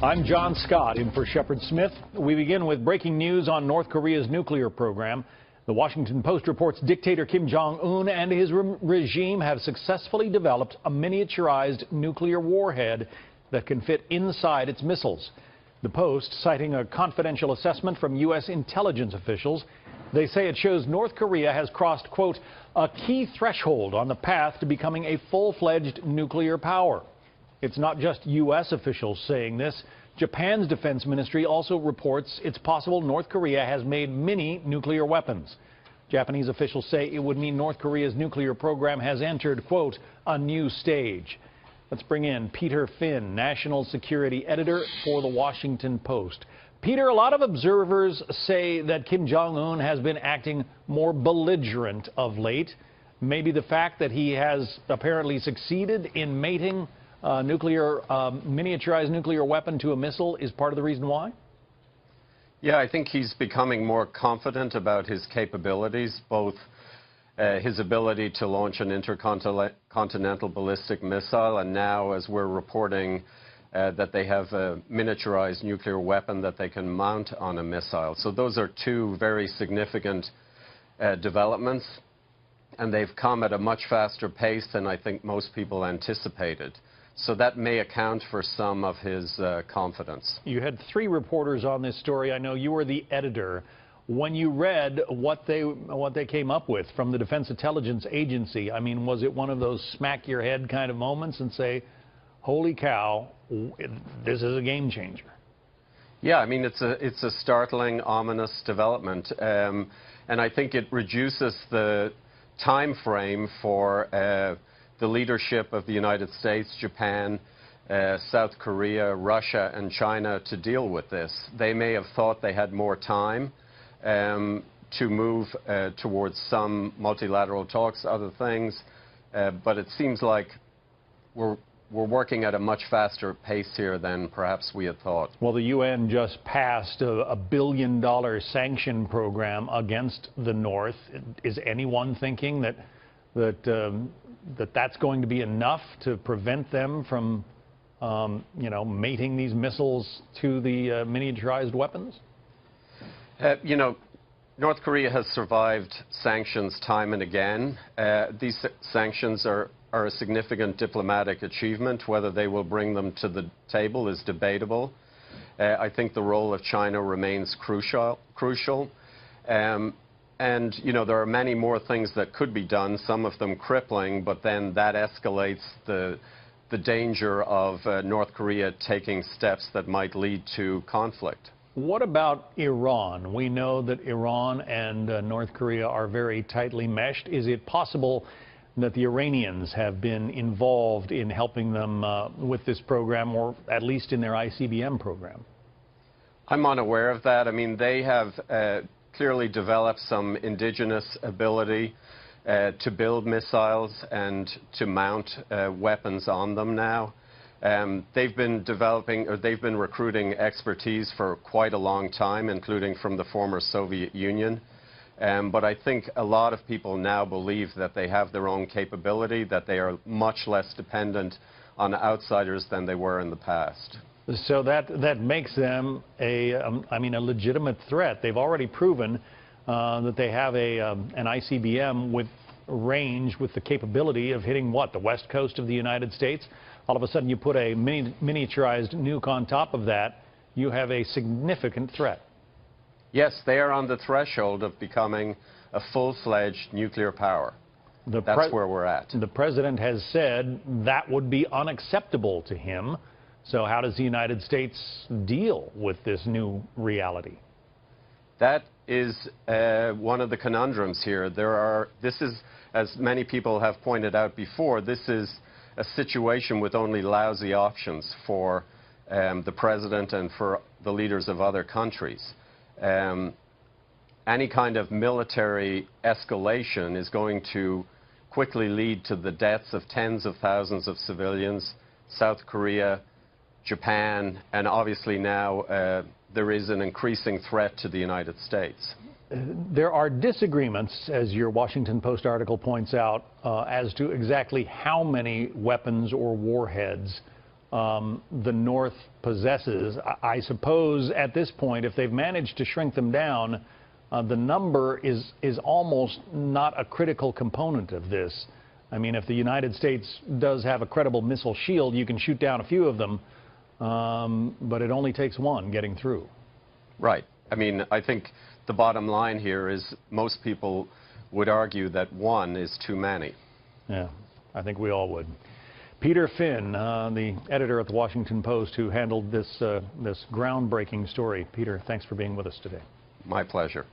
I'm John Scott in for Shepard Smith. We begin with breaking news on North Korea's nuclear program. The Washington Post reports dictator Kim Jong-un and his regime have successfully developed a miniaturized nuclear warhead that can fit inside its missiles. The Post, citing a confidential assessment from U.S. intelligence officials, they say it shows North Korea has crossed, quote, a key threshold on the path to becoming a full-fledged nuclear power. It's not just U.S. officials saying this. Japan's defense ministry also reports it's possible North Korea has made mini nuclear weapons. Japanese officials say it would mean North Korea's nuclear program has entered, quote, a new stage. Let's bring in Peter Finn, national security editor for the Washington Post. Peter, a lot of observers say that Kim Jong-un has been acting more belligerent of late. Maybe the fact that he has apparently succeeded in mating miniaturized nuclear weapon to a missile is part of the reason why? Yeah, I think he's becoming more confident about his capabilities, both his ability to launch an intercontinental ballistic missile, and now, as we're reporting, that they have a miniaturized nuclear weapon that they can mount on a missile. So those are two very significant developments, and they've come at a much faster pace than I think most people anticipated. So that may account for some of his confidence. You had 3 reporters on this story. I know you were the editor. When you read what they came up with from the Defense Intelligence Agency, I mean, was it one of those smack your head kind of moments and say, holy cow, this is a game changer? Yeah, I mean, it's a startling, ominous development. And I think it reduces the time frame for the leadership of the United States, Japan, South Korea, Russia, and China to deal with this. They may have thought they had more time to move towards some multilateral talks, other things, but it seems like we're working at a much faster pace here than perhaps we had thought. Well, the UN just passed a $1 billion sanction program against the North. Is anyone thinking that's going to be enough to prevent them from, mating these missiles to the miniaturized weapons? North Korea has survived sanctions time and again. These sanctions are a significant diplomatic achievement. Whether they will bring them to the table is debatable. I think the role of China remains crucial. And, there are many more things that could be done, some of them crippling, but then that escalates the danger of North Korea taking steps that might lead to conflict. What about Iran? We know that Iran and North Korea are very tightly meshed. Is it possible that the Iranians have been involved in helping them with this program, or at least in their ICBM program? I'm unaware of that. I mean, they have clearly developed some indigenous ability to build missiles and to mount weapons on them now. They've been recruiting expertise for quite a long time, including from the former Soviet Union. But I think a lot of people now believe that they have their own capability, that they are much less dependent on outsiders than they were in the past. So that makes them a legitimate threat. They've already proven that they have an ICBM with range, with the capability of hitting, the west coast of the United States. All of a sudden, you put a miniaturized nuke on top of that, you have a significant threat. Yes, they are on the threshold of becoming a full-fledged nuclear power. That's where we're at. The president has said that would be unacceptable to him. So how does the United States deal with this new reality? That is one of the conundrums here. This is, as many people have pointed out before, this is a situation with only lousy options for the president and for the leaders of other countries. Any kind of military escalation is going to quickly lead to the deaths of tens of thousands of civilians. South Korea, Japan, and obviously now there is an increasing threat to the United States. There are disagreements, as your Washington Post article points out, as to exactly how many weapons or warheads the North possesses. I suppose at this point, if they've managed to shrink them down, the number is almost not a critical component of this. I mean, if the United States does have a credible missile shield, you can shoot down a few of them, but it only takes one getting through. Right. I mean, I think the bottom line here is most people would argue that one is too many. Yeah, I think we all would. Peter Finn, the editor at the Washington Post, who handled this groundbreaking story. Peter, thanks for being with us today. My pleasure.